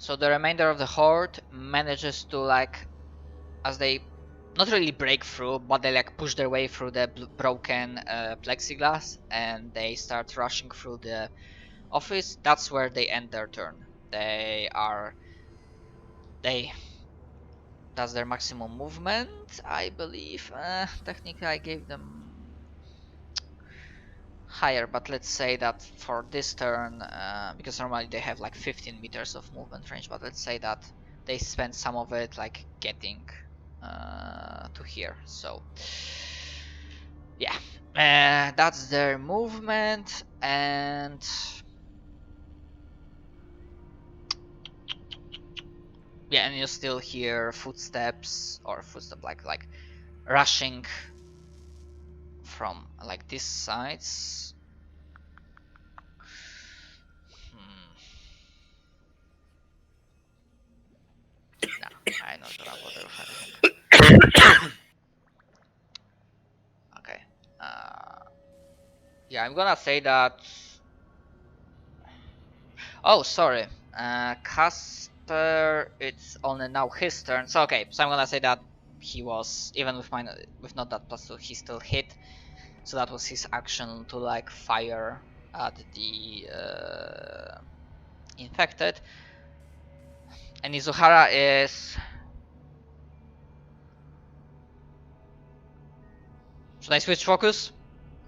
So the remainder of the horde manages to, like, as they not really break through, but they like push their way through the broken plexiglass, and they start rushing through the office. That's where they end their turn. That's their maximum movement, I believe. Technically I gave them higher, but let's say that for this turn, because normally they have like 15 meters of movement range, but let's say that they spend some of it like getting to here. So yeah, that's their movement. And yeah, and you still hear footsteps, or footstep like rushing from like these sides. No, I'm not gonna bother with anything. Okay. Yeah, I'm gonna say that. Oh, sorry. Casper, it's only now his turn. So okay, so I'm gonna say that he was, even with not that +2, he still hit. So that was his action to like fire at the infected. And Izuhara is. Should I switch focus?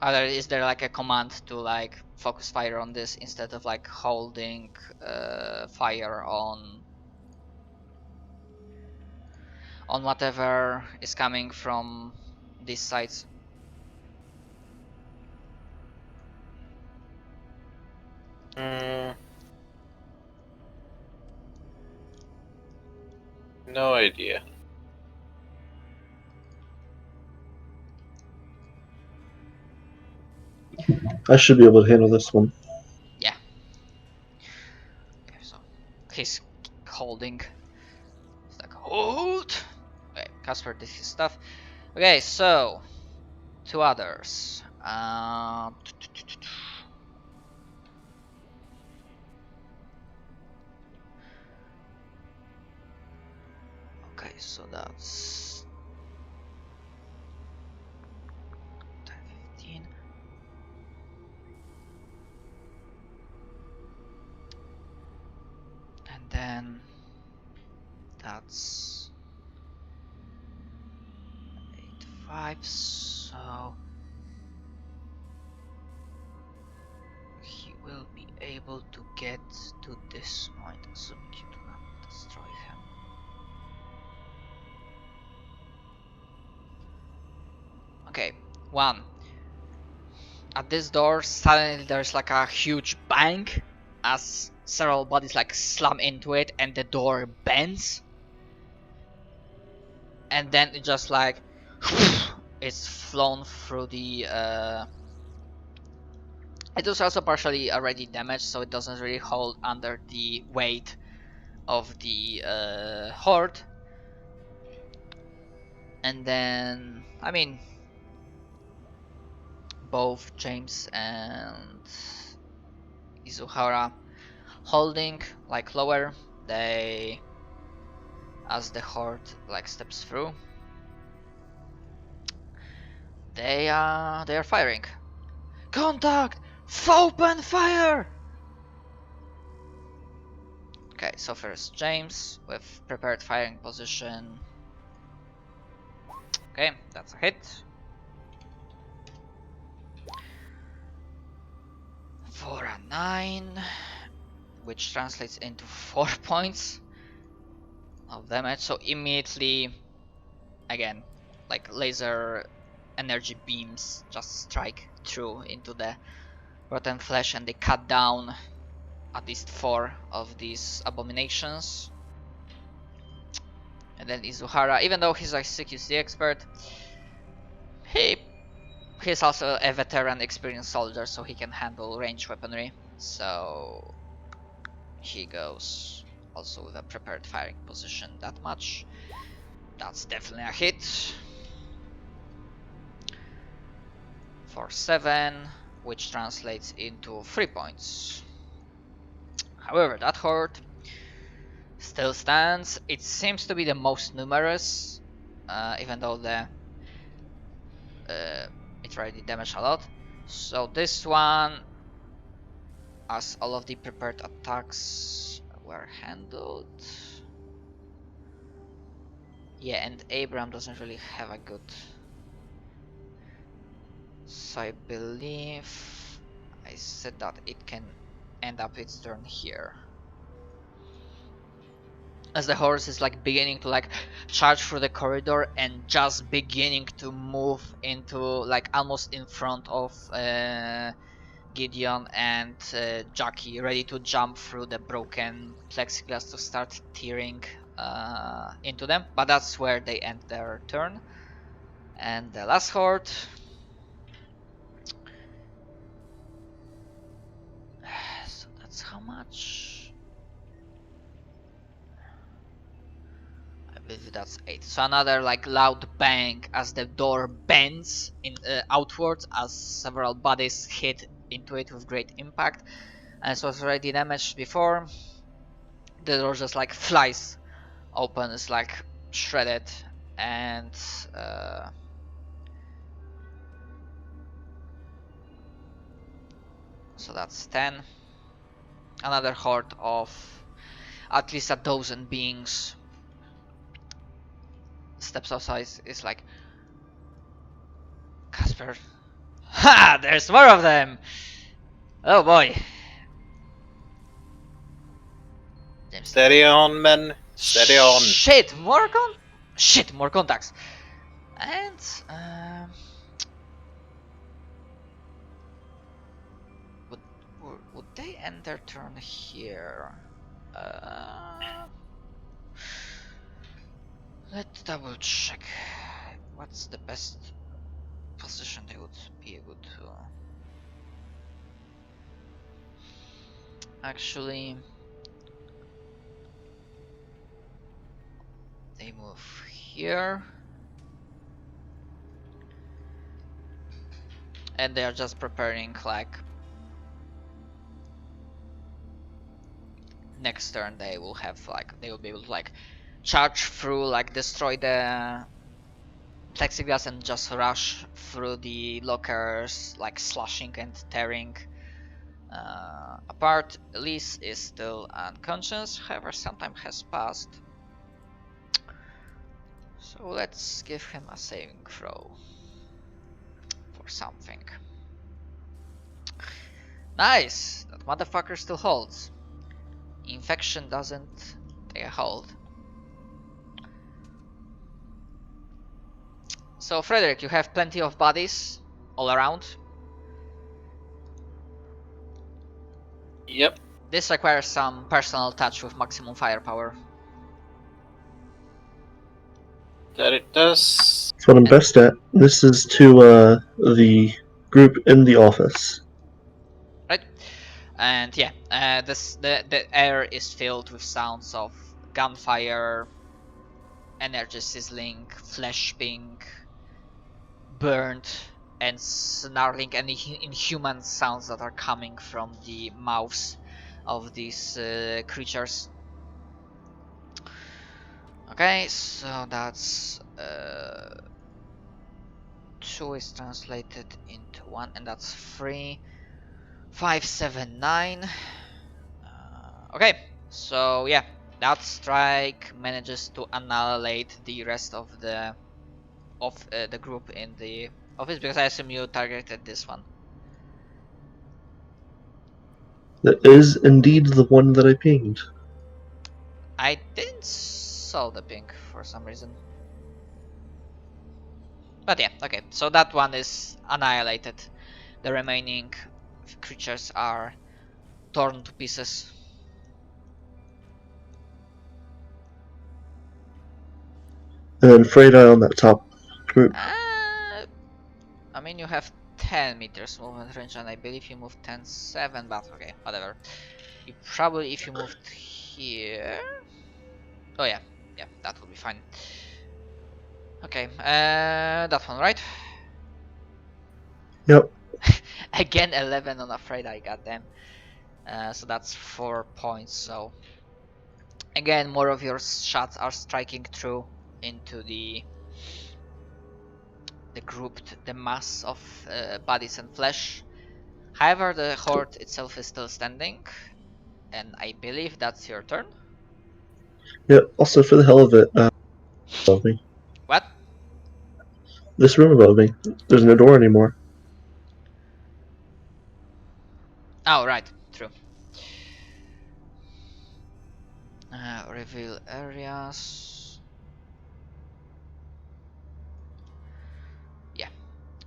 Or is there like a command to like focus fire on this instead of like holding fire on whatever is coming from these sides? No idea. I should be able to handle this one. Yeah. Okay, so he's holding. It's like hold. Okay, Casper did his stuff. Okay, so 2 others. Okay, so that's 15. And then that's 8, 5, so he will be able to get to this point, assuming you do not destroy him. Okay, 1. At this door, suddenly there's like a huge bang as several bodies like slam into it, and the door bends. And then it just like it's flown through the it was also partially already damaged, so it doesn't really hold under the weight of the horde. And then I mean, both James and Izuhara holding like lower, they, as the horde like steps through, they are firing. Contact! Open fire! Okay, so first James with prepared firing position. Okay, that's a hit. For a 9, which translates into 4 points of damage. So immediately, again, like laser energy beams just strike through into the rotten flesh, and they cut down at least 4 of these abominations. And then Izuhara, even though he's a CQC expert, he's also a veteran, experienced soldier, so he can handle ranged weaponry. So he goes also with a prepared firing position. That much. That's definitely a hit. For 7, which translates into 3 points. However, that horde still stands. It seems to be the most numerous, even though it already damaged a lot. So this one, as all of the prepared attacks were handled. Yeah, and Abraham doesn't really have a good. So I believe I said that it can end up its turn here. As the horse is like beginning to like charge through the corridor and just beginning to move into like almost in front of Gideon and Jackie, ready to jump through the broken plexiglass to start tearing into them. But that's where they end their turn. And the last horde. So that's how much? I believe that's 8. So another like loud bang as the door bends in outwards as several bodies hit into it with great impact. And it was already damaged before. The door just like flies open, is like shredded, and so that's 10. Another horde of at least a dozen beings steps outside. Is like, Casper, ha! There's more of them. Oh boy. James. Steady on, men. Steady on. Shit, more contacts. And would they end their turn here? Let's double check. What's the best position they would be able to? Actually, they move here. And they are just preparing like next turn they will have like they will be able to like charge through, like destroy the plexiglass and just rush through the lockers, like slashing and tearing apart. Elise is still unconscious, however some time has passed. So let's give him a saving throw for something. Nice! That motherfucker still holds. Infection doesn't take a hold. So Frederick, you have plenty of bodies all around. Yep. This requires some personal touch with maximum firepower. That it does. That's what I'm best at. This is to the group in the office. Right? And yeah, the air is filled with sounds of gunfire, energy sizzling, flesh being burned, and snarling and inhuman sounds that are coming from the mouths of these creatures. Okay, so that's 2 is translated into 1, and that's 3. 5, 7, 9. Okay, so yeah, that strike manages to annihilate the rest of the group in the office, because I assume you targeted this one. That is indeed the one that I pinged. I didn't saw the ping for some reason. But yeah, okay, so that one is annihilated. The remaining creatures are torn to pieces. And then Freyda on that top group. I mean, you have 10 meters movement range, and I believe you moved 10-7, but okay, whatever. You probably, if you moved here... Oh yeah, that will be fine. Okay, that one, right? Yep. Again, 11 on Afraid I got them. So that's 4 points, so Again, more of your shots are striking through into the the mass of bodies and flesh. However, the horde itself is still standing, and I believe that's your turn. Yeah. Also, for the hell of it, above me. What? This room above me. There's no door anymore. Oh, right, true. Reveal areas. Yeah.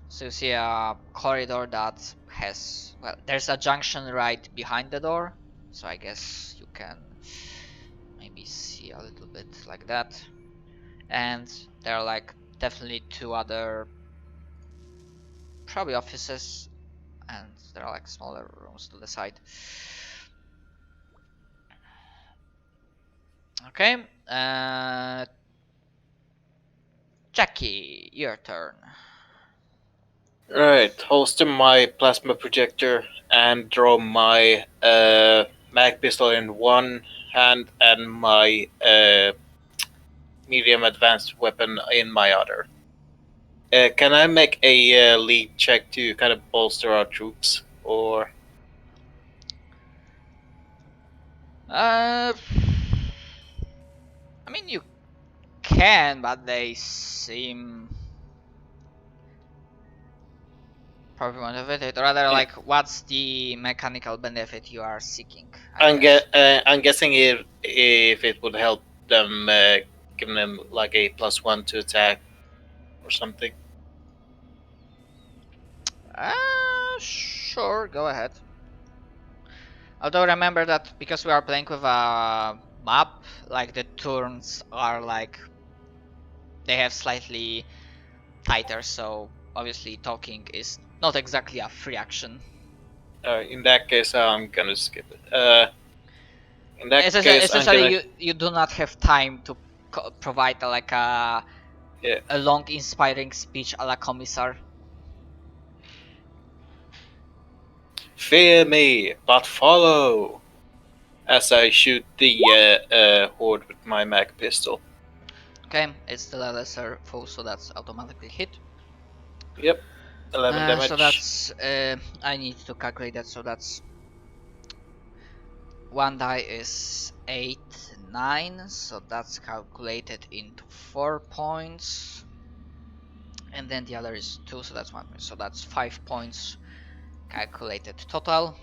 So you see a corridor that has, well, there's a junction right behind the door. So I guess you can maybe see a little bit like that. And there are like definitely two other probably offices, and there are like smaller rooms to the side. Okay, Jackie, your turn. Right, holster my plasma projector and draw my mag pistol in one hand and my medium advanced weapon in my other. Can I make a lead check to kind of bolster our troops, or I mean, you can, but they seem probably motivated. Or rather, like, what's the mechanical benefit you are seeking? I'm guessing if it would help them, giving them like a +1 to attack or something. Sure, go ahead. Although remember that because we are playing with a map, like the turns are like they have slightly tighter, so obviously talking is not exactly a free action. In that case, I'm gonna skip it. In that case, Essentially, you do not have time to provide like a long inspiring speech a la Commissar. Fear me, but follow. As I shoot the horde with my mag pistol. Okay, it's still a lesser foe, so that's automatically hit. Yep, 11 damage. So that's I need to calculate that. So that's one die is 8, 9, so that's calculated into 4 points, and then the other is 2, so that's 1 point. So that's 5 points calculated total.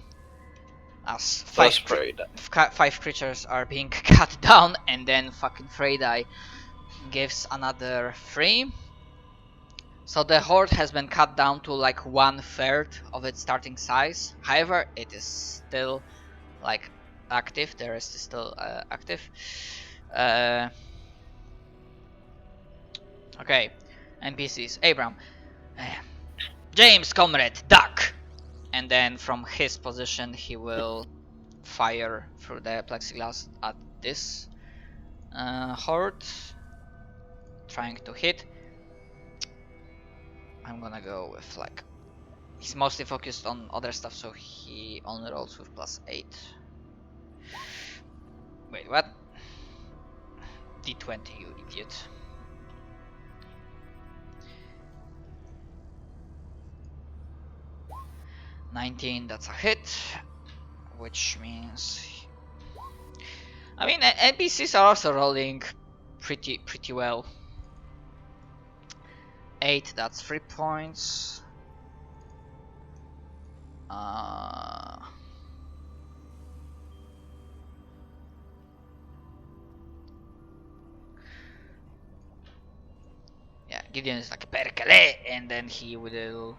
As 5 creatures are being cut down, and then fucking Freydai gives another 3. So the horde has been cut down to like 1/3 of its starting size. However, it is still like active. The rest is still active. Okay, NPCs. Abram, James, comrade, duck, and then from his position he will fire through the plexiglass at this horde, trying to hit. I'm gonna go with like he's mostly focused on other stuff, so he only rolls with +8. Wait, what? D20, you idiot. $19, that's a hit, which means I mean NPCs are also rolling pretty well. 8, that's 3 points. Yeah, Gideon is like perkele, and then he will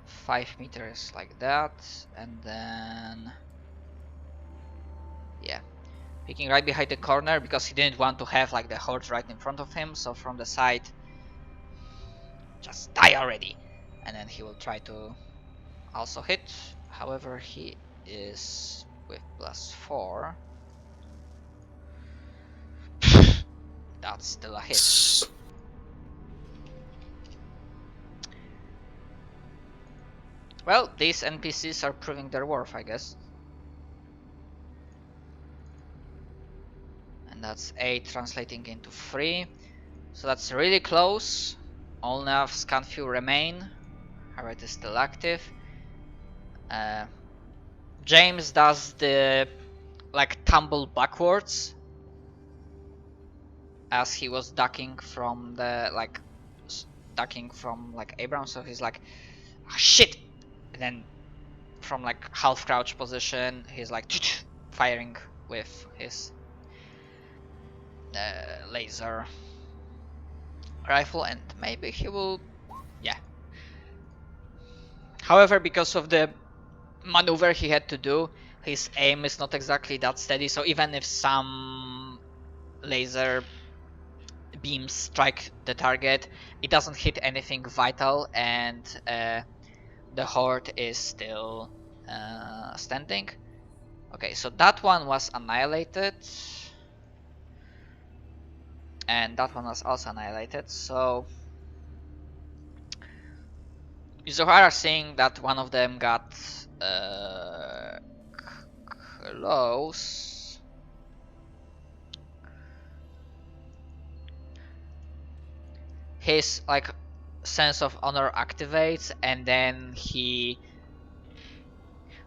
5 meters like that, and then yeah, peeking right behind the corner because he didn't want to have like the horde right in front of him. So from the side, just die already, and then he will try to also hit. However, he is with +4. That's still a hit. Well, these NPCs are proving their worth, I guess. That's 8 translating into 3. So that's really close. Only enough scan few remain. Harriet is still active. James does the like tumble backwards as he was ducking from the Abrams, so he's like, oh, shit, and then from like half crouch position he's like firing with his laser rifle, and maybe he will, yeah. However, because of the maneuver he had to do, his aim is not exactly that steady, so even if some laser beams strike the target, it doesn't hit anything vital, and the horde is still standing. Okay, so that one was annihilated, and that one was also annihilated. So Izuhara, seeing that one of them got close, his like sense of honor activates, and then he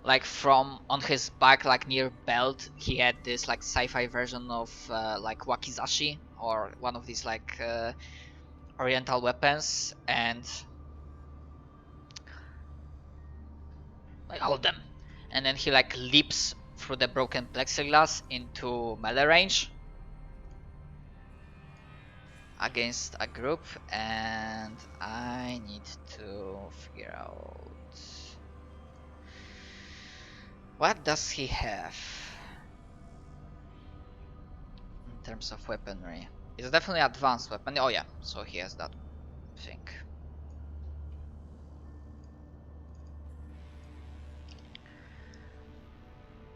like from on his back, like near belt, he had this like sci-fi version of like wakizashi, or one of these like oriental weapons, and like hold them, and then he like leaps through the broken plexiglass into melee range against a group, and I need to figure out what does he have in terms of weaponry. It's definitely advanced weapon. Oh yeah, so he has that thing.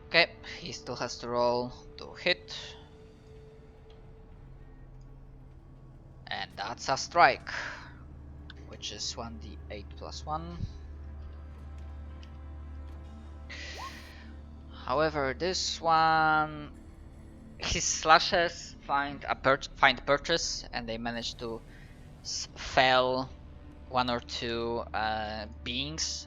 Okay, he still has to roll to hit. And that's a strike, which is 1d8 plus 1. However, this one, his slashes find purchase, and they manage to fell one or two beings.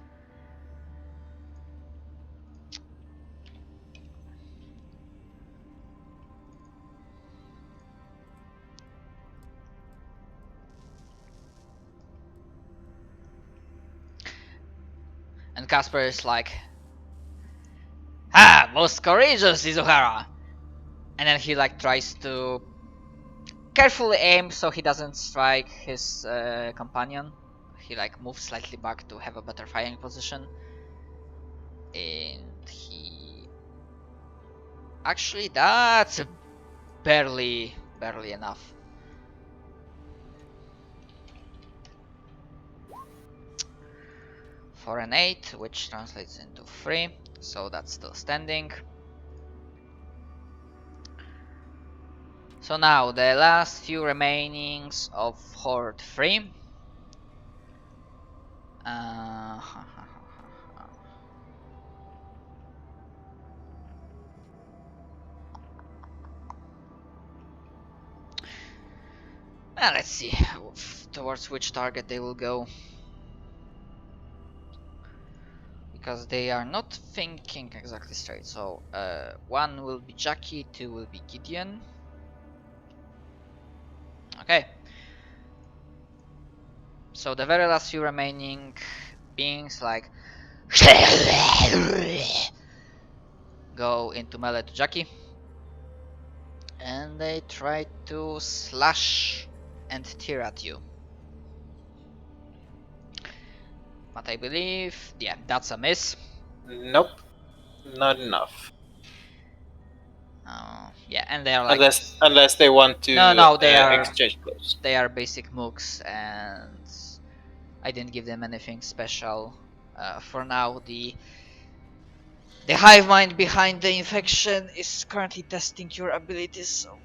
And Casper is like, ah, most courageous, Izuhara! And then he like tries to carefully aim so he doesn't strike his companion. He like moves slightly back to have a better firing position. And he... Actually, that's barely enough. For an 8, which translates into 3, so that's still standing. So now the last few remainings of Horde 3. Let's see towards which target they will go. Because they are not thinking exactly straight. So 1 will be Jackie, 2 will be Gideon. Okay. So the very last few remaining beings like go into melee to Jackie. And they try to slash and tear at you. But I believe, yeah, that's a miss. Nope, not enough. Yeah, and they are like, unless they want to no, they are exchange blows. They are basic mooks, and I didn't give them anything special. For now, the hive mind behind the infection is currently testing your abilities, so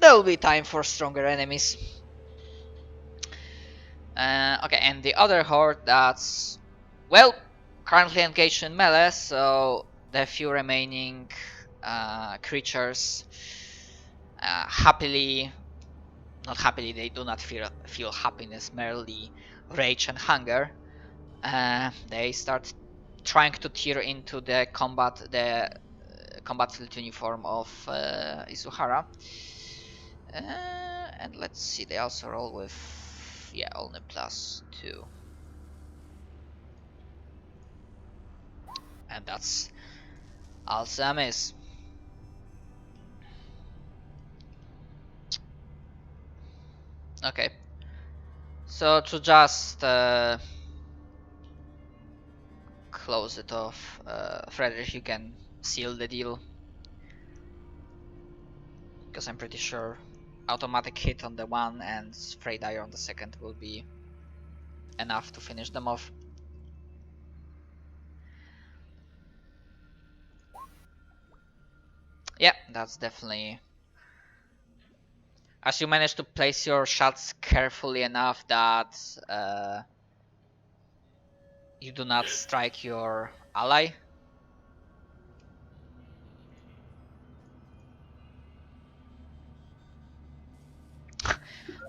there will be time for stronger enemies. Okay, and the other horde that's, well, currently engaged in melee, so the few remaining creatures happily, not happily, they do not feel happiness, merely rage and hunger. They start trying to tear into the combat filled uniform of Izuhara. And let's see, they also roll with, yeah, only +2. And that's also a miss. Okay. So to just close it off, Frederick, you can seal the deal. Because I'm pretty sure automatic hit on the one and spray dagger on the second will be enough to finish them off. Yeah, that's definitely... As you manage to place your shots carefully enough that you do not strike your ally.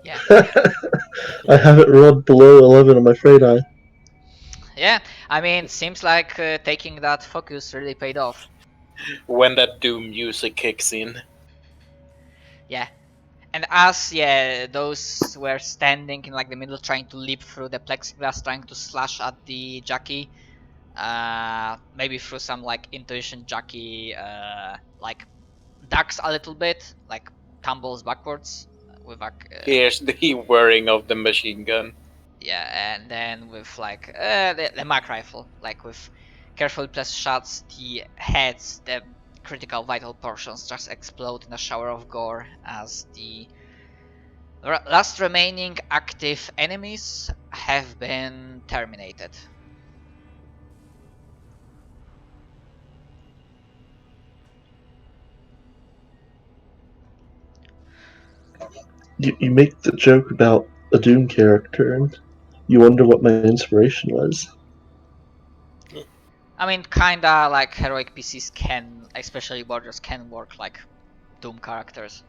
Yeah. I haven't rolled below 11 on my Frey die. Yeah, I mean, seems like taking that focus really paid off. When that doom music kicks in. Yeah. And as, yeah, those were standing in like the middle trying to leap through the plexiglass, trying to slash at the jockey, maybe through some like intuition, jockey like ducks a little bit, like tumbles backwards with like Here's the whirring of the machine gun. yeah, and then with like the mag rifle, like with carefully placed shots, the heads, the critical vital portions just explode in a shower of gore as the last remaining active enemies have been terminated. You make the joke about a Doom character, and you wonder what my inspiration was. I mean, kinda like heroic PCs can, especially warriors, can work like Doom characters.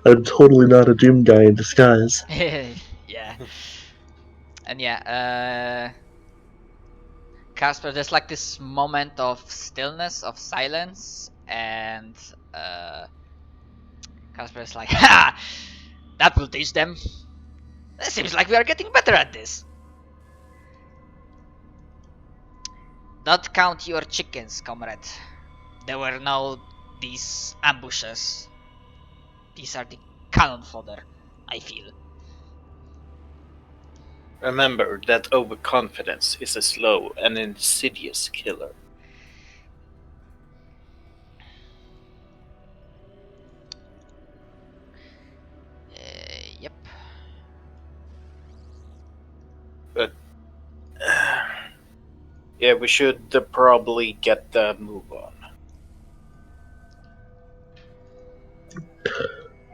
I'm totally not a Doom guy in disguise. Yeah. And yeah, Casper, there's like this moment of stillness, of silence, and Casper is like, ha! That will teach them. It seems like we are getting better at this. Don't count your chickens, comrade. There were no these ambushes. These are the cannon fodder, I feel. Remember that overconfidence is a slow and insidious killer. Yep. But yeah, we should probably get the move on.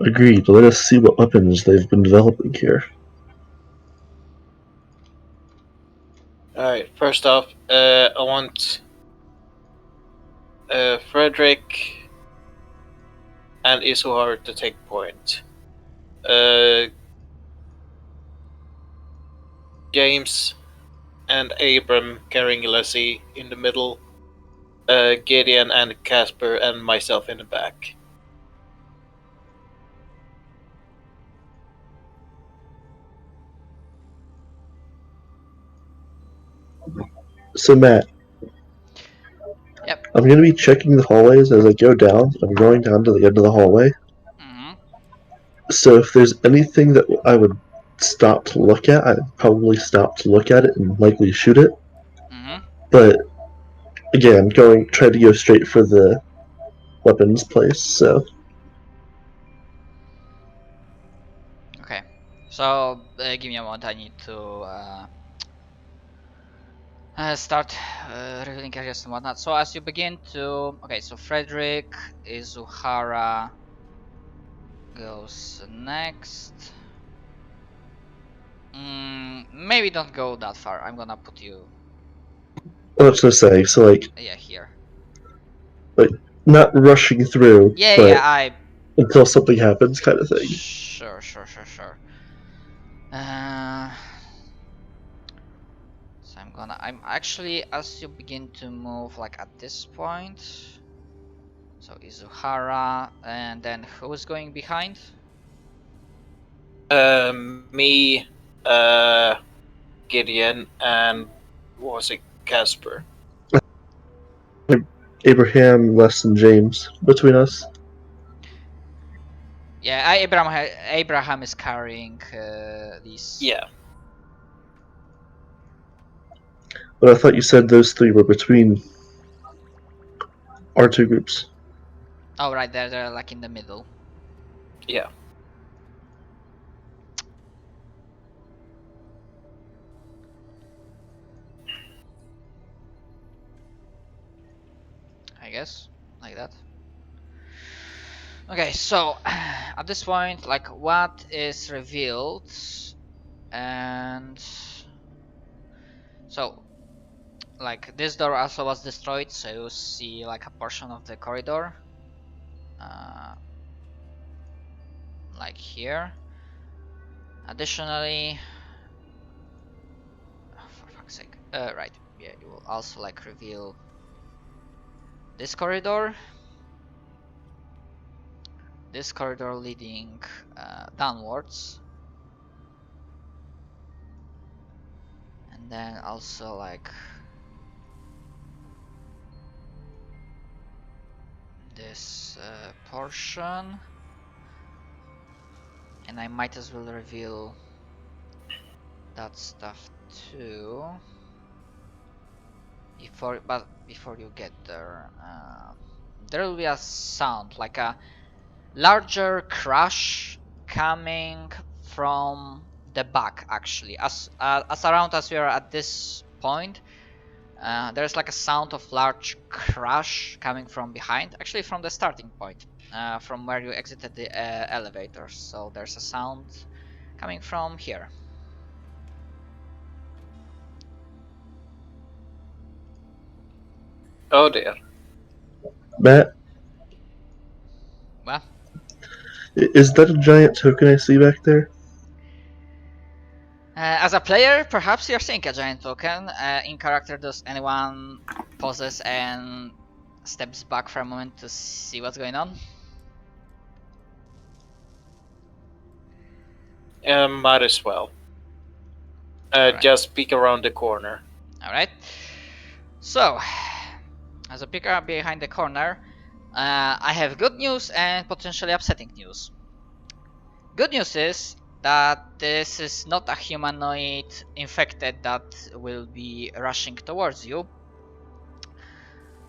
Agreed. Let us see what weapons they've been developing here. Alright, first off, I want Frederick and Izuhar to take point. James and Abram carrying Leslie in the middle. Gideon and Casper and myself in the back. So, Matt. Yep. I'm going to be checking the hallways as I go down. I'm going down to the end of the hallway. Mm-hmm. So if there's anything that I would stop to look at, I'd probably stop to look at it and likely shoot it. Mm-hmm. But again, try to go straight for the weapons place. So Okay. So give me a moment. I need to start revealing areas and whatnot. So as you begin to, okay, so Frederick, Izuhara goes next. Maybe don't go that far. I'm gonna put you, I was gonna say, so like, yeah, here. Like, not rushing through, Yeah, but I until something happens, kind of thing. sure. Uh, so I'm actually, as you begin to move like at this point. So Izuhara, and then who is going behind? Me, Gideon, and what was it, Casper? Abraham, Les, and James between us. Yeah, Abraham is carrying these. Yeah. But I thought you said those three were between our two groups. Oh, right, they're like in the middle. Yeah. I guess, like that. Okay, so at this point, like, what is revealed, and so, like, this door also was destroyed, so you see like a portion of the corridor, like here. Additionally, oh, for fuck's sake, right, yeah, you will also like reveal this corridor leading downwards, and then also like this portion, and I might as well reveal that stuff too before you get there. There will be a sound, like a larger crash coming from the back, actually, as around as we are at this point. There's like a sound of large crash coming from behind, actually from the starting point, from where you exited the elevator. So there's a sound coming from here. Oh dear. Matt, Well, is that a giant token I see back there? as a player, perhaps you're seeing a giant token. In character, does anyone pauses and steps back for a moment to see what's going on? Might as well. Alright. Just peek around the corner. Alright. So, as a picker behind the corner, I have good news and potentially upsetting news. Good news is that this is not a humanoid infected that will be rushing towards you.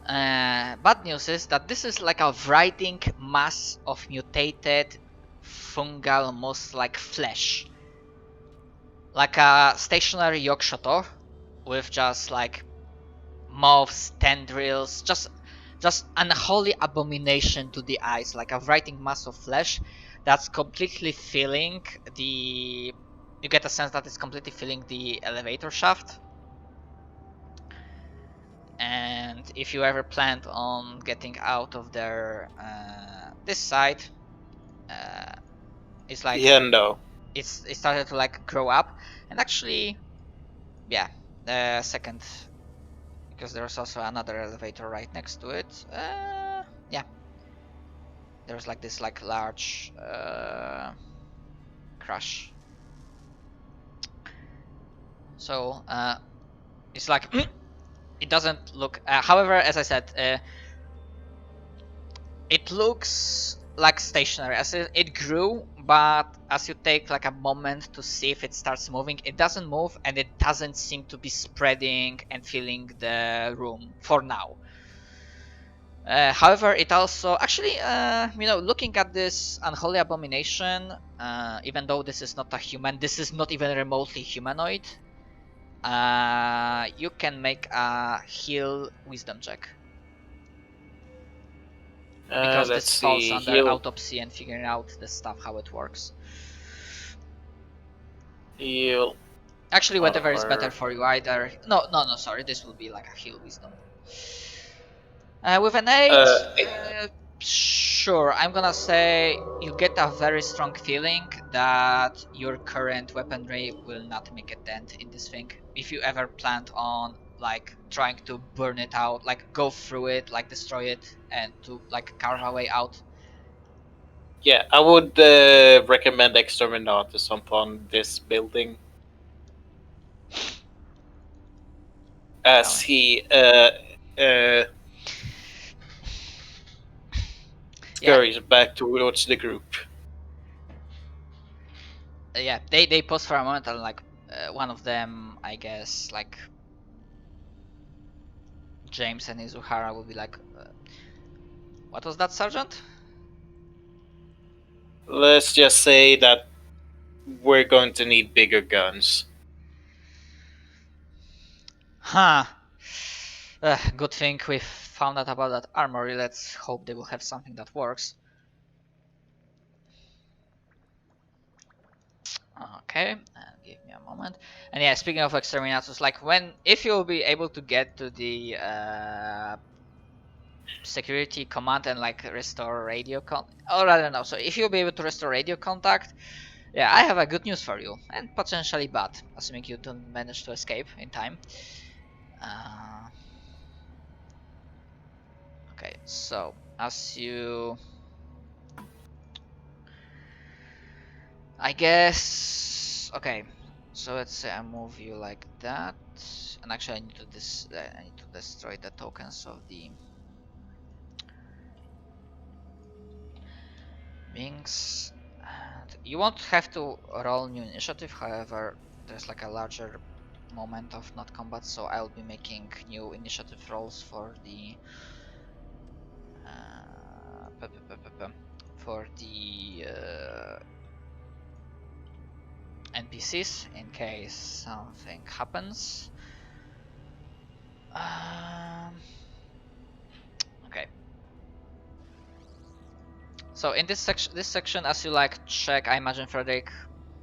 Bad news is that this is like a writhing mass of mutated fungal moss-like flesh. Like a stationary Yokshoto with just like moths, tendrils, just unholy abomination to the eyes, like a writhing mass of flesh that's completely filling the... You get a sense that it's completely filling the elevator shaft. And if you ever planned on getting out of there, this side, it's like... Yeah, no. it started to like grow up, and actually, yeah, the second, because there's also another elevator right next to it. Yeah, there's like this like large crash. So it's like it doesn't look. However, as I said, it looks like stationary, as it grew, but as you take like a moment to see if it starts moving, it doesn't move, and it doesn't seem to be spreading and filling the room for now. However, it also actually, looking at this unholy abomination, even though this is not a human, this is not even remotely humanoid, you can make a heal wisdom check. Because Let's this falls see. under Heal. autopsy and figuring out the stuff, how it works. Heal. Actually, whatever is Modifier. better for you, either... No, sorry, this will be like a heal wisdom. With an 8, Uh, sure, I'm gonna say you get a very strong feeling that your current weaponry will not make a dent in this thing. If you ever planned on like trying to burn it out, like go through it, like destroy it, and to like carve a way out. Yeah, I would recommend Exterminatus upon this building, as he Yeah, scurries back towards the group. yeah. They pause for a moment, and like one of them, I guess, like James and Izuhara will be like, "What was that, Sergeant?" Let's just say that we're going to need bigger guns. Huh. Good thing we found out about that armory. Let's hope they will have something that works. Okay, and give me a moment. And yeah, speaking of exterminators, like if you'll be able to get to the security command and like restore radio or I don't know. So if you'll be able to restore radio contact, yeah, I have a good news for you, and potentially bad, assuming you don't manage to escape in time. Okay, so as you, I guess, okay. So let's say I move you like that, and actually I need to destroy the tokens of the beings. And you won't have to roll new initiative, however, there's like a larger moment of not combat, so I'll be making new initiative rolls for the for the NPCs in case something happens. Okay. So in this section, as you like check, I imagine Frederick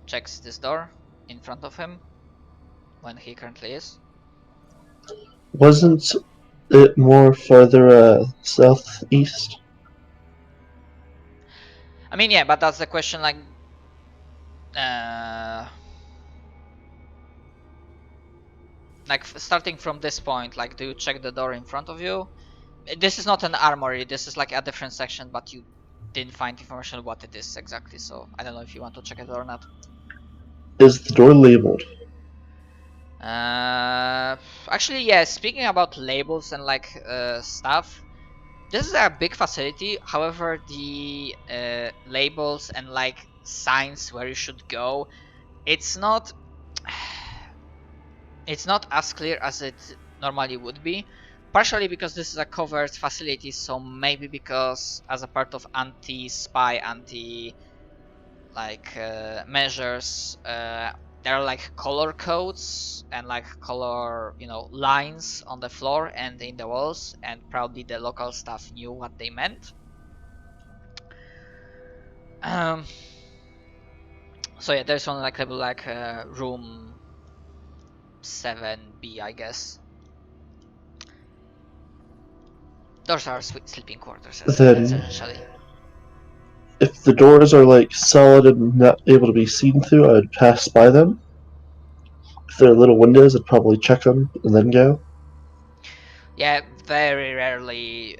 checks this door in front of him when he currently is. Wasn't it more further southeast? I mean, yeah, but that's the question. Like starting from this point, like, do you check the door in front of you? This is not an armory. This is like a different section, but you didn't find information what it is exactly. So I don't know if you want to check it or not. Is the door labeled? Actually, yeah. Speaking about labels and like stuff, this is a big facility. However, the labels and like signs where you should go, it's not as clear as it normally would be. Partially because this is a covered facility, so maybe because as a part of anti-spy, measures, there are like color codes and like color, lines on the floor and in the walls, and probably the local staff knew what they meant. So yeah, there's one like label like room 7B, I guess. Those are sleeping quarters, Then, essentially. if the doors are like solid and not able to be seen through, I would pass by them. If there are little windows, I'd probably check them and then go. Yeah, very rarely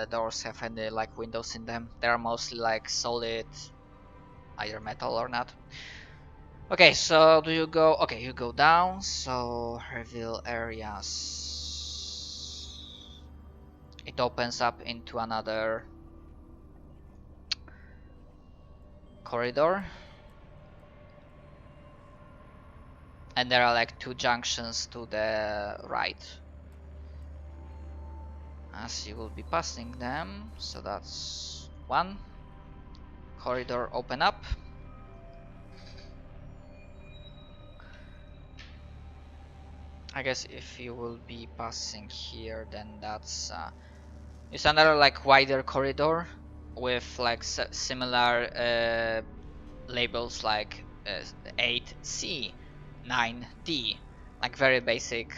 doors have any like windows in them. They are mostly like solid, either metal or not. Okay, so do you go? Okay, you go down. So reveal areas. It opens up into another corridor, and there are like 2 junctions to the right. As you will be passing them, so that's 1 corridor open up. I guess if you will be passing here, then that's it's another like wider corridor with like similar labels like 8C, 9D, like very basic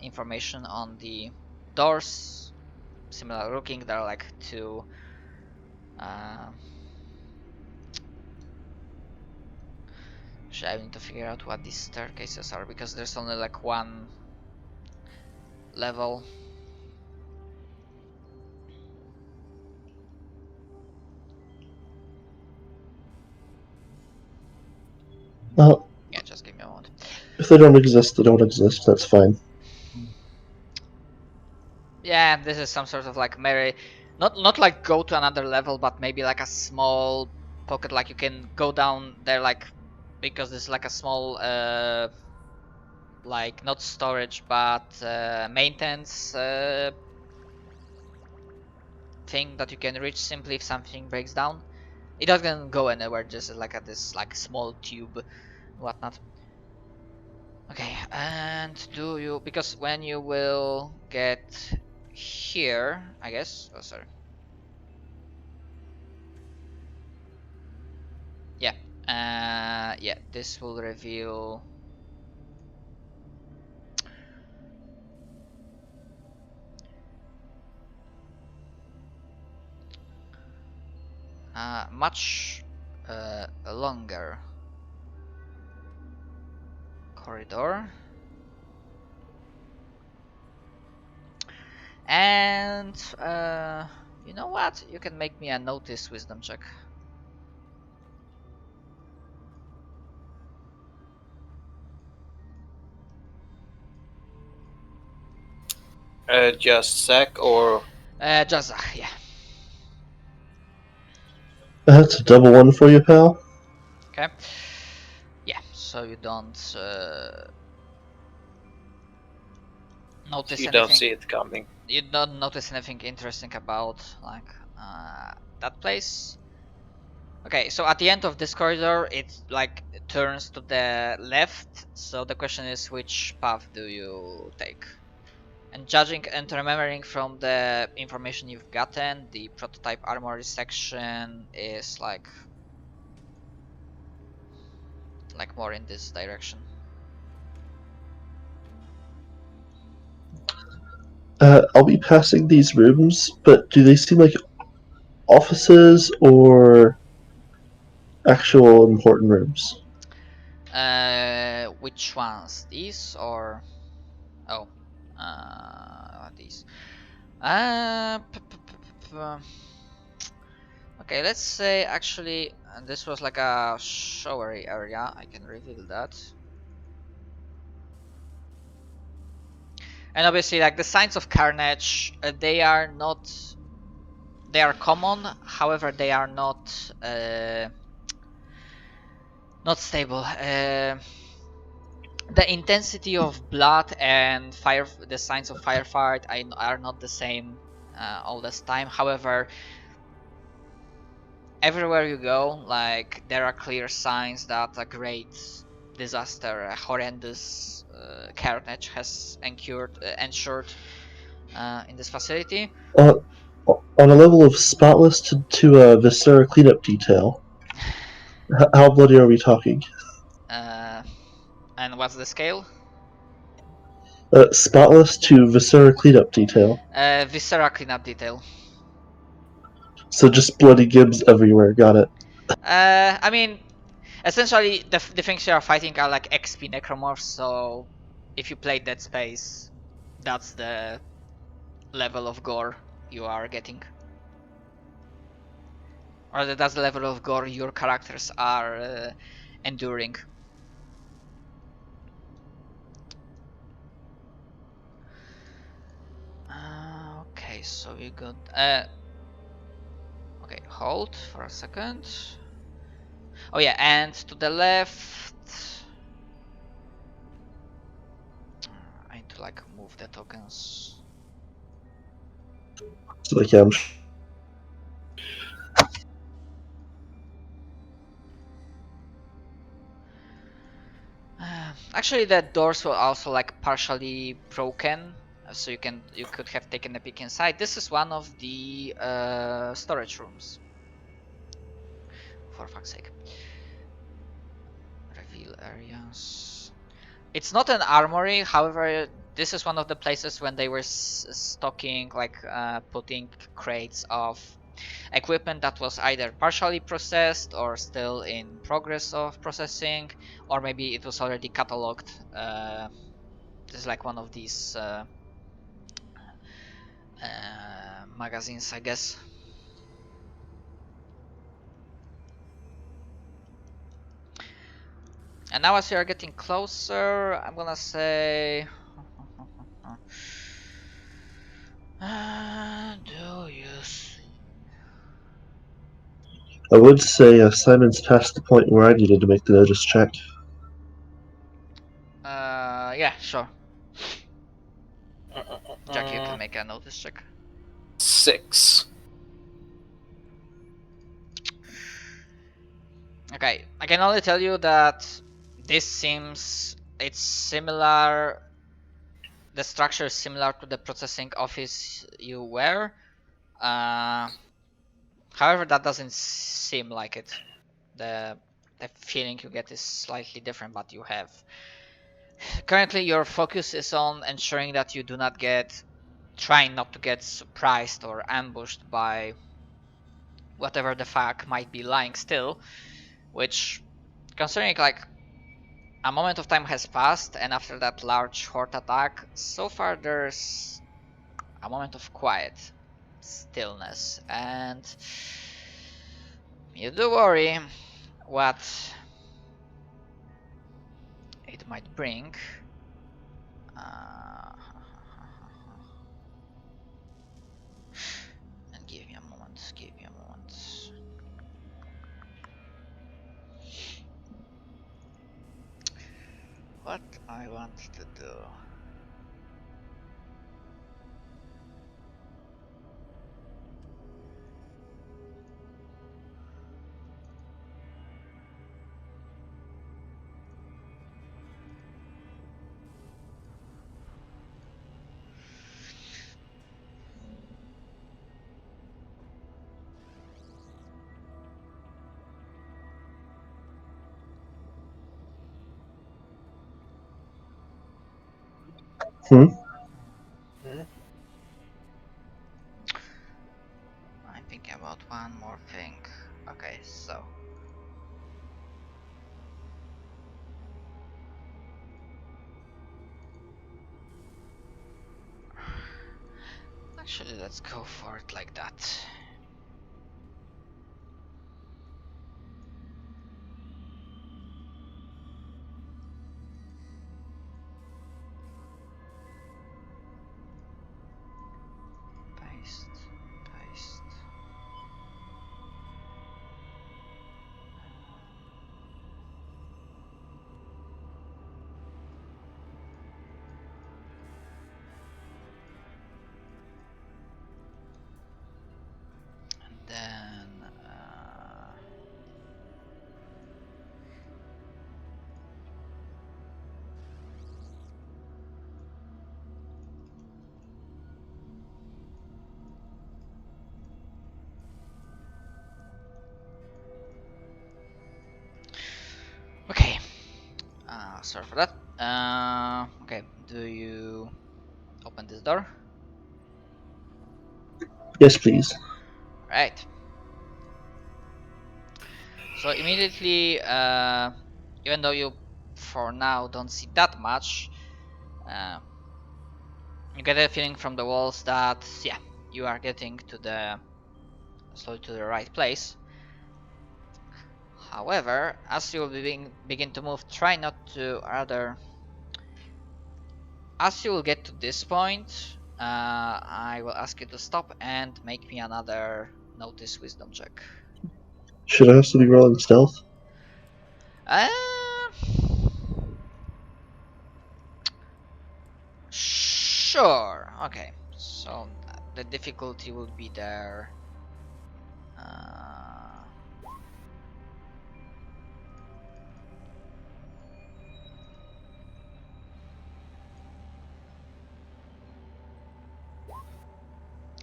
information on the doors. similar looking. There are like two actually, I need to figure out what these staircases are because there's only like one level. Yeah, just give me a moment. If they don't exist, they don't exist. That's fine. Yeah, this is some sort of like very not like go to another level, but maybe like a small pocket, like you can go down there, like because this is like a small like not storage but maintenance thing that you can reach simply if something breaks down. It doesn't go anywhere, just like at this like small tube whatnot. Okay, and do you, because when you will get here, I guess, oh sorry, yeah, yeah, this will reveal much longer corridor. And you know what? You can make me a notice wisdom check. Just Zach or Just yeah. That's a double one for you, pal. Okay. Yeah. So you don't notice you anything. don't see it coming. You don't notice anything interesting about like that place. Okay, so at the end of this corridor, it like turns to the left. So the question is, which path do you take? And judging and remembering from the information you've gotten, the prototype armory section is like more in this direction. I'll be passing these rooms, but do they seem like offices or actual important rooms? Which ones? These or these? Okay, let's say actually this was like a showery area. I can reveal that. And obviously, like the signs of carnage, they are not. They are common. However, they are not stable. The intensity of blood and fire, the signs of firefight, are not the same all this time. However, everywhere you go, like there are clear signs that a great disaster, a horrendous carnage has ensured in this facility. On a level of spotless to Viscera cleanup detail, how bloody are we talking? And what's the scale? Spotless to Viscera cleanup detail. Viscera cleanup detail. So just bloody gibs everywhere. Got it. I mean, essentially, the things you are fighting are like XP necromorphs. So, if you play Dead Space, that's the level of gore you are getting, or that's the level of gore your characters are enduring. Okay, so we got. Okay, hold for a second. Oh yeah, and to the left. I need to like move the tokens. So like, yeah, Actually, the doors were also like partially broken, so you could have taken a peek inside. This is one of the storage rooms. For fuck's sake. Reveal areas. It's not an armory, however, this is one of the places when they were stocking, like putting crates of equipment that was either partially processed or still in progress of processing, or maybe it was already cataloged. This is like one of these magazines, I guess. And now as we are getting closer, I'm gonna say... do you see? I would say Simon's past the point where I needed to make the notice check. Yeah, sure. Jack, you can make a notice check. 6. Okay, I can only tell you that this seems... it's similar... the structure is similar to the processing office you were. However, that doesn't seem like it. The feeling you get is slightly different, but you have. Currently, your focus is on ensuring that you do not trying not to get surprised or ambushed by whatever the fuck might be lying still, which, considering like a moment of time has passed and after that large horde attack, so far there's a moment of quiet, stillness, and you do worry what it might bring. And give me a moment, What I want to do. Hmm? I'm thinking about one more thing. Okay, so. Actually, let's go for it like that. Paste. And then okay. Sorry for that. Okay, do you open this door? Yes, please. Right. So immediately, even though you for now don't see that much, you get a feeling from the walls that yeah, you are getting to the right place. However, as you begin to move, try not to as you will get to this point, I will ask you to stop and make me another notice wisdom check. Should I also be rolling stealth? Uh, sure. Okay. So the difficulty will be there.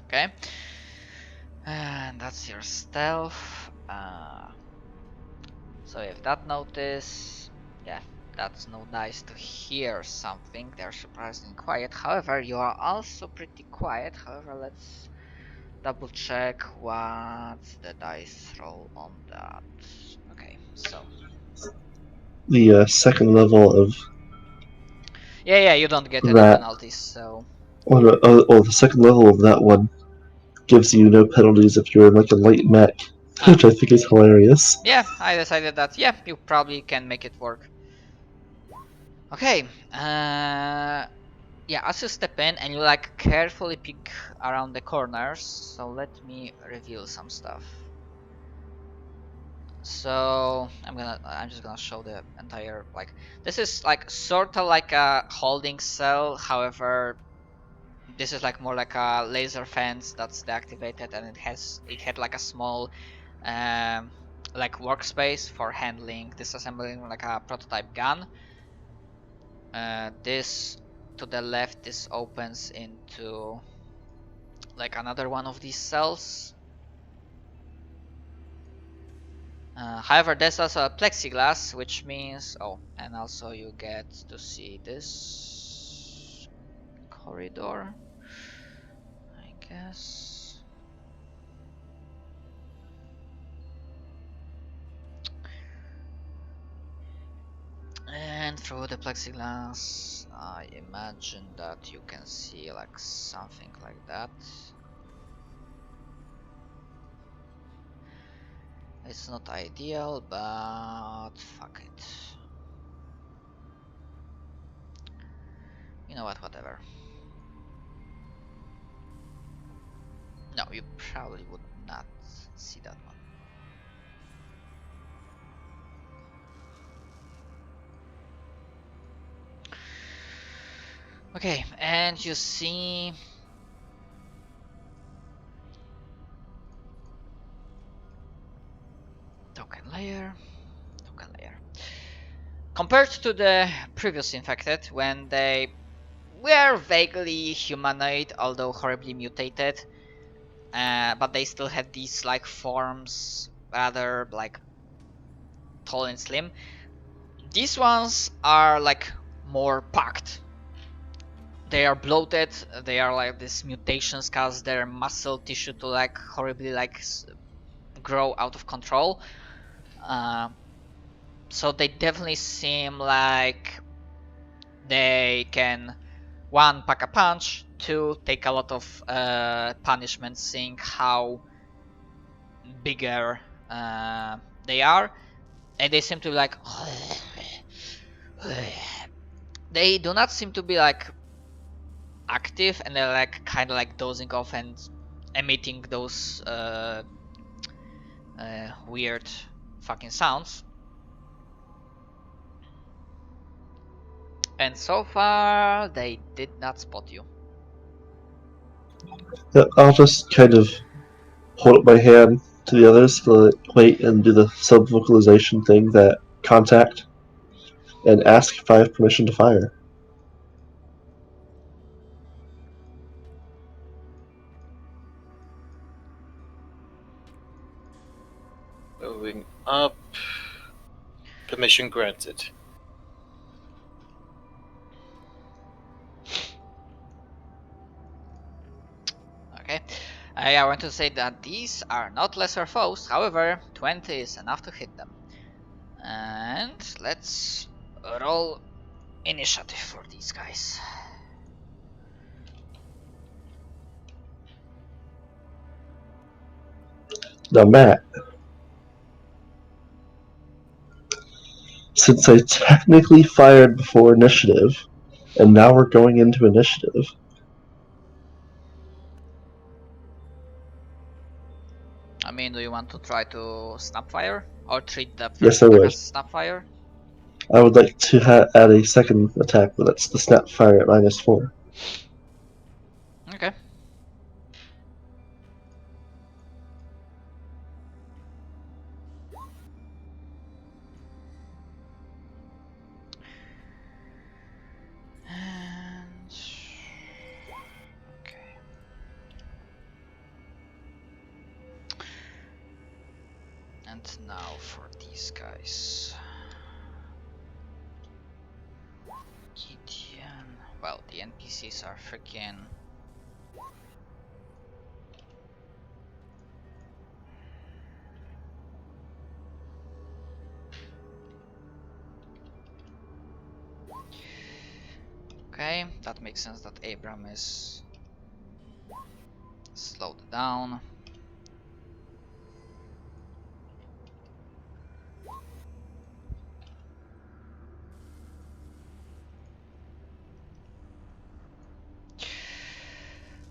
Okay. And that's your stealth. So if that notice, yeah, That's no dice to hear something. They're surprisingly quiet. However, you are also pretty quiet. However, let's double check what's the dice roll on that. Okay, so The second level of yeah, you don't get any that. penalties. So The second level of that one gives you no penalties if you're in like a light mech, ah, which I think is hilarious. yeah, I decided that you probably can make it work. Okay, yeah, as you step in and you like carefully peek around the corners, so let me reveal some stuff. So I'm just gonna show the entire, like, this is like sort of like a holding cell. However, this is like more like a laser fence that's deactivated, and it had like a small like workspace for handling disassembling like a prototype gun. This to the left, this opens into like another one of these cells. However, there's also a plexiglass, which means and also you get to see this corridor, I guess. And through the plexiglass, I imagine that you can see like something like that. It's not ideal, but fuck it. You know what, whatever. No, you probably would not see that one. Okay, and you see token layer. Compared to the previous infected, when they were vaguely humanoid, although horribly mutated, but they still had these like forms, rather like tall and slim. These ones are like more packed. They are bloated. They are like these mutations cause their muscle tissue to like horribly like grow out of control. So they definitely seem like they can, one, pack a punch, two, take a lot of punishment, seeing how bigger they are, and they seem to be like they do not seem to be like active, and they're like kind of like dozing off and emitting those weird fucking sounds. And so far, they did not spot you. Yeah, I'll just kind of hold up my hand to the others, wait, and do the sub vocalization thing, that contact, and ask if I have permission to fire. Moving up. Permission granted. Okay, I want to say that these are not lesser foes. However, 20 is enough to hit them. And let's roll initiative for these guys. Now, Matt, since I technically fired before initiative, and now we're going into initiative, I mean, do you want to try to snapfire or treat the yes, first I attack would. as snapfire? I would like to add a second attack, but that's the snap fire at -4. Okay. And okay. And now for these guys. DCs are freaking. Okay, that makes sense that Abram is slowed down.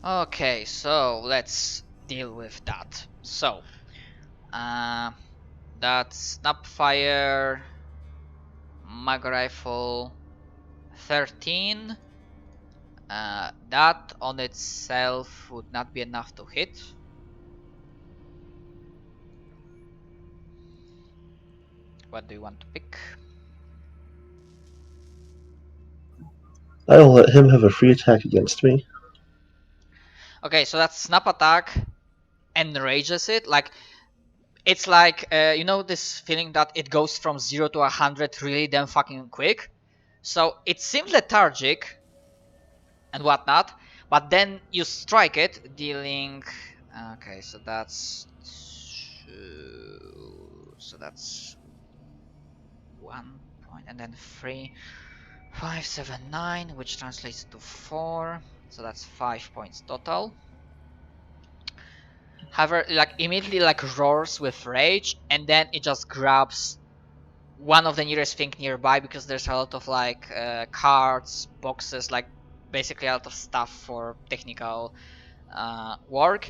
Okay, so let's deal with that. So, that's Snapfire, Mag Rifle, 13. That on itself would not be enough to hit. What do you want to pick? I'll let him have a free attack against me. Okay, so that snap attack enrages it. Like, it's like, you know this feeling that it goes from 0 to 100 really damn fucking quick? So it seems lethargic and whatnot, but then you strike it, dealing... Okay, so that's 2... So that's 1 point, and then 3, 5, 7, 9, which translates to 4. So that's 5 points total. However, like immediately like roars with rage, and then it just grabs one of the nearest thing nearby, because there's a lot of like cards, boxes, like basically a lot of stuff for technical work.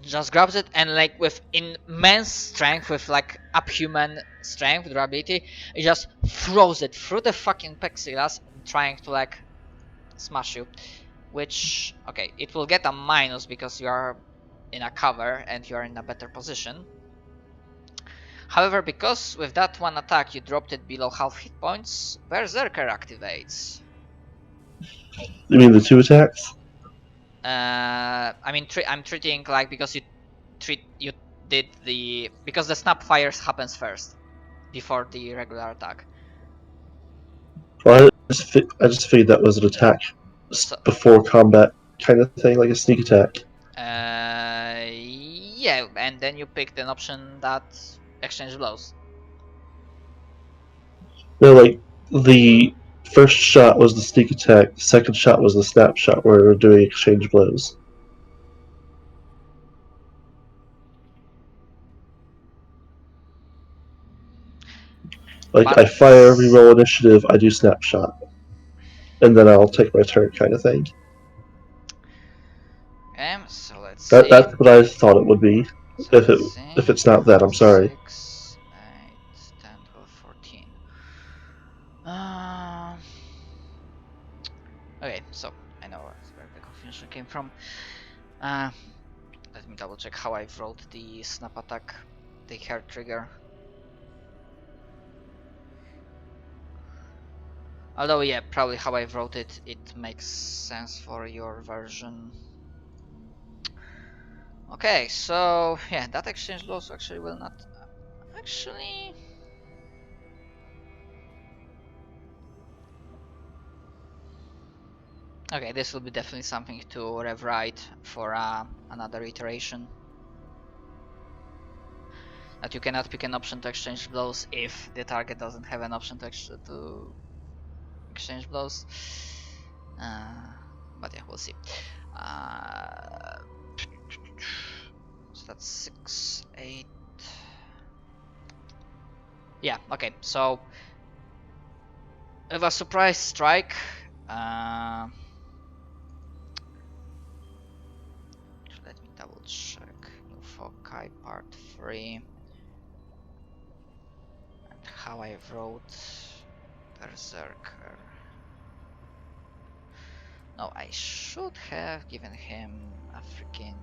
Just grabs it and like with immense strength, with like uphuman strength, durability, it just throws it through the fucking plexiglass, trying to like smash you. Which, okay, it will get a minus because you are in a cover and you are in a better position. However, because with that one attack you dropped it below half hit points, Berserker activates. You mean the 2 attacks? I mean, I'm treating like, because you did the, because the snap fires happens first before the regular attack. Well, I just figured that was an attack So, before combat kind of thing, like a sneak attack. yeah, and then you picked an option that exchange blows. No, like the first shot was the sneak attack, the second shot was the snapshot where we're doing exchange blows. Like But... I fire, reroll initiative, I do snapshot, and then I'll take my turn, kind of thing. Okay, so let's see. That's what I thought it would be. So If it's not that, I'm sorry. 6, 8, 10, 12, 14. Okay, so I know where the confusion came from. Let me double check how I wrote the snap attack, the hair trigger. Although, yeah, probably how I wrote it, it makes sense for your version. Okay, so yeah, that exchange loss actually will not... Actually... Okay, this will be definitely something to rewrite for another iteration. That you cannot pick an option to exchange blows if the target doesn't have an option to exchange blows. But yeah, we'll see. So that's 6, 8. Yeah, okay, so with a surprise strike, let me double check. New Foci part 3. And how I wrote Berserker. No, I should have given him a freaking...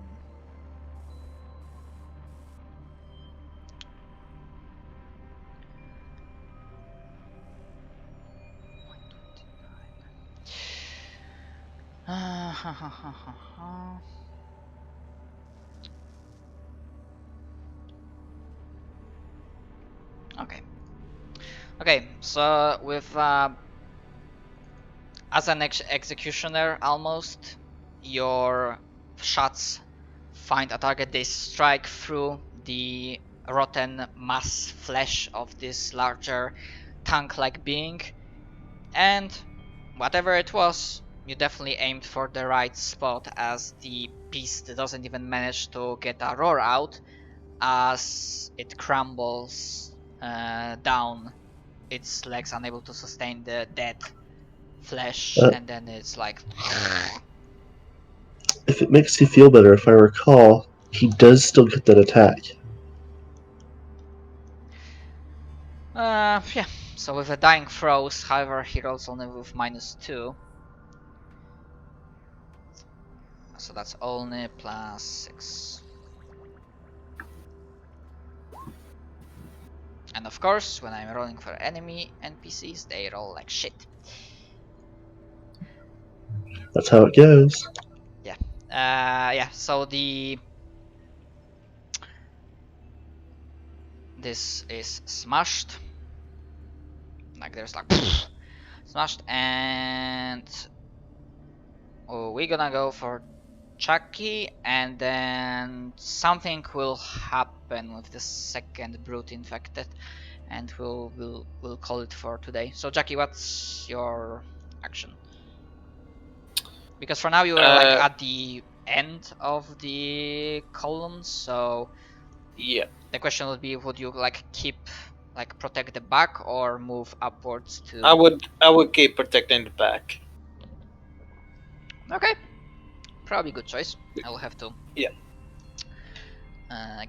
Okay. Okay, so with as an executioner, almost, your shots find a target, they strike through the rotten mass flesh of this larger tank-like being, and whatever it was, you definitely aimed for the right spot, as the beast doesn't even manage to get a roar out as it crumbles down, its legs unable to sustain the dead flesh, and then it's like... If it makes you feel better, if I recall, he does still get that attack. Yeah, so with a dying throws, however, he rolls only with -2. So that's only +6. And of course, when I'm rolling for enemy NPCs, they roll like shit. That's how it goes. Yeah, so this is smashed. Like there's like smashed, and we're gonna go for Chucky, and then something will happen with the second brute infected, and we'll call it for today. So Jackie, what's your action? Because for now you are like at the end of the column, so Yeah. the question would be, would you like keep, like protect the back, or move upwards to... I would keep protecting the back. Okay, probably good choice. I will have to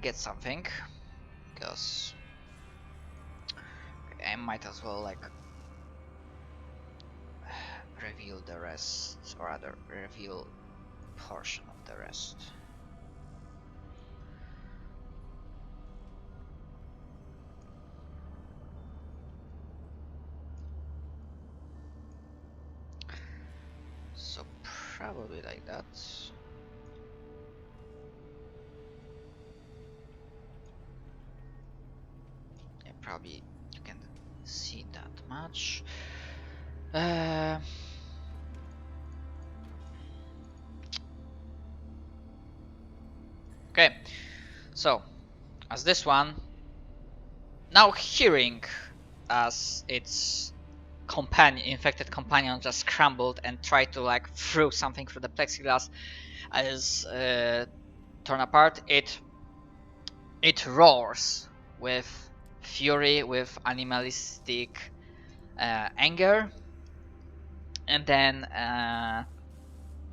get something, because I might as well like reveal the rest, or rather reveal portion of the rest. So probably like that. Yeah, probably you can see that much. Okay, so as this one, now hearing as its infected companion just scrambled and tried to like throw something through the plexiglass as torn apart, it roars with fury, with animalistic anger, and then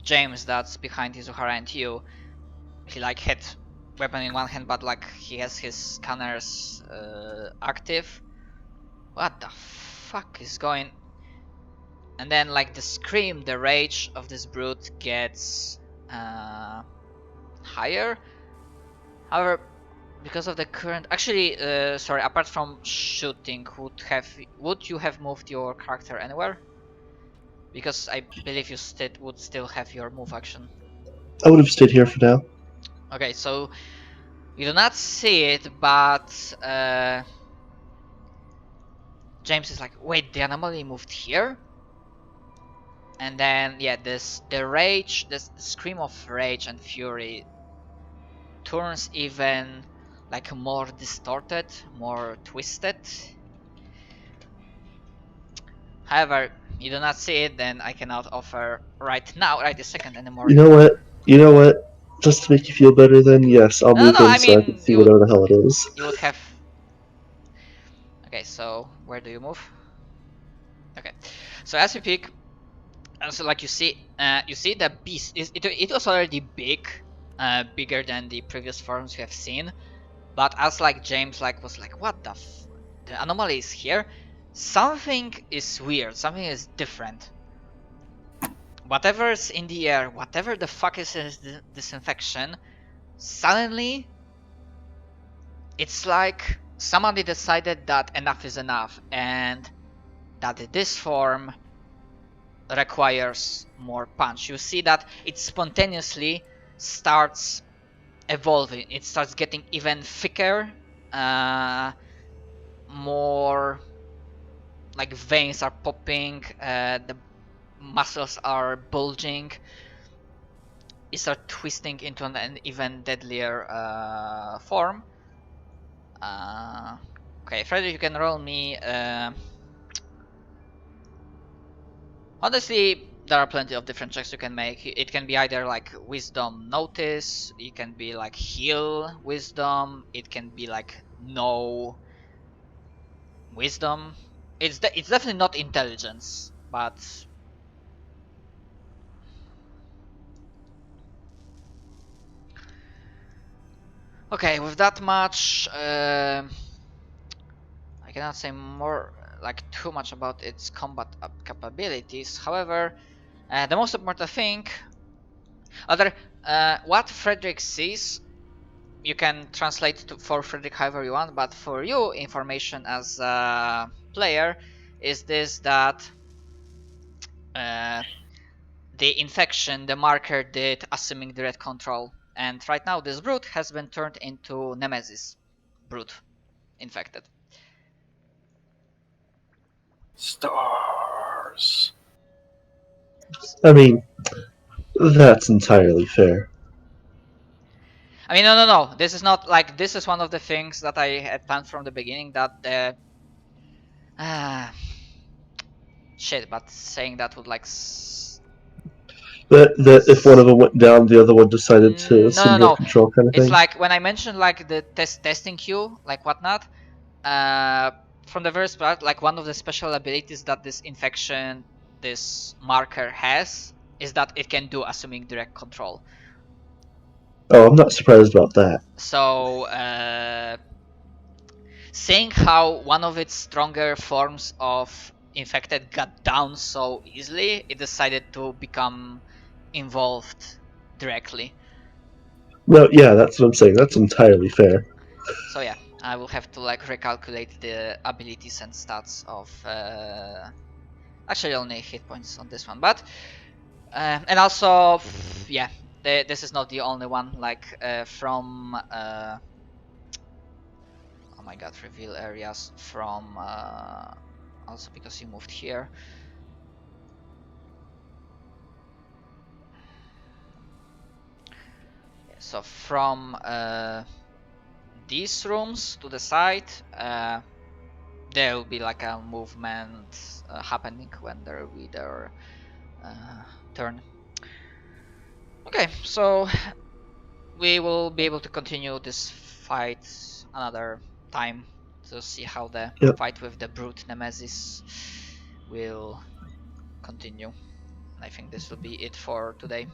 James, that's behind Izuhara and you, he like had weapon in one hand, but like he has his scanners active. What the fuck is going? And then like the scream, the rage of this brute gets higher. However, because of the current, actually, sorry, apart from shooting, would you have moved your character anywhere? Because I believe you would still have your move action. I would have stayed here for now. Okay, so you do not see it, but James is like, wait, the anomaly moved here? And then yeah, the rage, the scream of rage and fury turns even like more distorted, more twisted. However, you do not see it, then I cannot offer right now, right this second, anymore. You know what? You know what? Just to make you feel better, then yes, I'll move in I so I mean, can see whatever the hell it is. You would have. Okay, so where do you move? Okay, so as you pick, so like you see the beast. It was already big, bigger than the previous forms you have seen. But as like James like was like, what the anomaly is here. Something is weird. Something is different. Whatever's in the air, whatever the fuck is this infection, suddenly it's like somebody decided that enough is enough, and that this form requires more punch. You see that it spontaneously starts evolving. It starts getting even thicker, more like veins are popping, the muscles are bulging. You start twisting into an even deadlier form. Okay, Frederick, you can roll me. Honestly, there are plenty of different checks you can make. It can be either like wisdom notice, it can be like heal wisdom, it can be like no wisdom. It's definitely not intelligence, but okay, with that much, I cannot say more like too much about its combat capabilities. However, the most important thing, what Frederick sees, you can translate for Frederick however you want, but for you, information as a player is this, that the infection, the marker, did assuming direct control, and right now this brute has been turned into Nemesis brute infected. Stars. I mean, that's entirely fair. I mean, no. This is not like, this is one of the things that I had planned from the beginning, that the shit, but saying that would like That if one of them went down, the other one decided to assume direct no. control, kind of It's thing. like when I mentioned like the testing queue, like whatnot. From the first part, like one of the special abilities that this infection, this marker has, is that it can do assuming direct control. Oh, I'm not surprised about that. So, seeing how one of its stronger forms of infected got down so easily, it decided to become involved directly. No, yeah, that's what I'm saying. That's entirely fair. So yeah, I will have to like recalculate the abilities and stats of actually only hit points on this one, but and also yeah, this is not the only one, like from oh my god, reveal areas from also because you moved here. So from these rooms to the side, there will be like a movement happening when there will be their turn. Okay, so we will be able to continue this fight another time to see how the fight with the brute Nemesis will continue. I think this will be it for today.